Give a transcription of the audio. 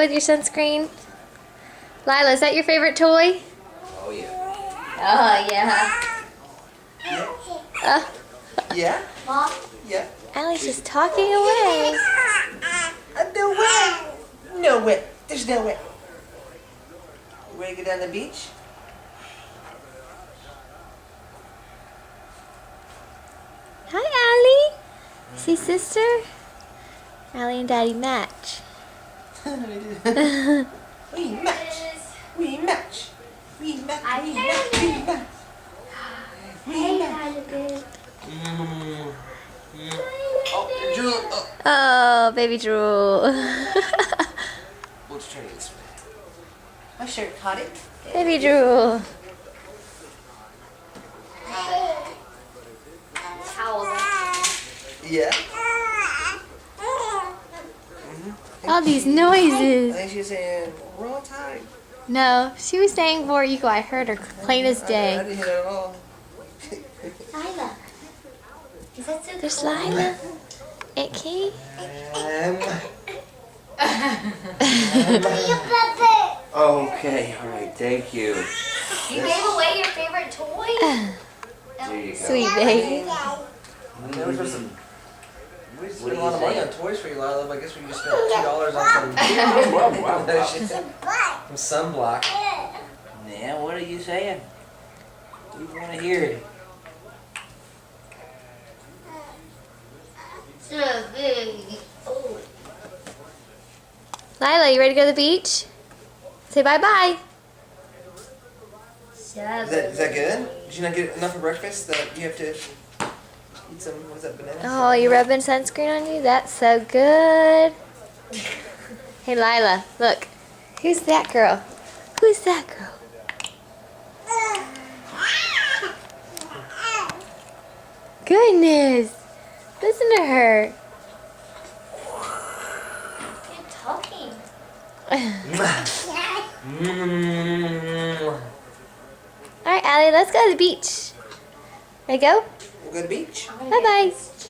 with your sunscreen? Lila, is that your favorite toy? Oh yeah. Oh, yeah. Yeah? Mom? Yeah. Allie's just talking away. No way. No way. There's no way. You ready to go down the beach? Hi, Allie. See, sister? Allie and Daddy match. We match. We match. We match. We match. We match. Hey, Halloween. Oh, Drew. Oh. Oh, baby drool. Let's try this way. My shirt caught it. Baby drool. Towel. Yeah. All these noises. I think she was saying, we're on time. No, she was saying before you go. I heard her plain as I day. didn't hear it at all. Lila. Is that so There's cool? Lila. Aunt Kate. Okay, alright, thank you. You gave away your favorite toy? There you go. Sweet baby. There was some. We spent a lot of money on toys for you, Lila, but I guess we just spent $2 on some sunblock. Yeah, what are you saying? We want to hear it. So big. Oh. Lila, you ready to go to the beach? Say bye-bye. Is that good? Did you not get enough for breakfast that you have to eat some, what is that, bananas? Oh, you rubbing sunscreen on you? That's so good. Hey, Lila, look. Who's that girl? Who's that girl? Goodness. Listen to her. You're talking. All right, Allie, let's go to the beach. Ready to go? We'll go to the beach. Bye-bye.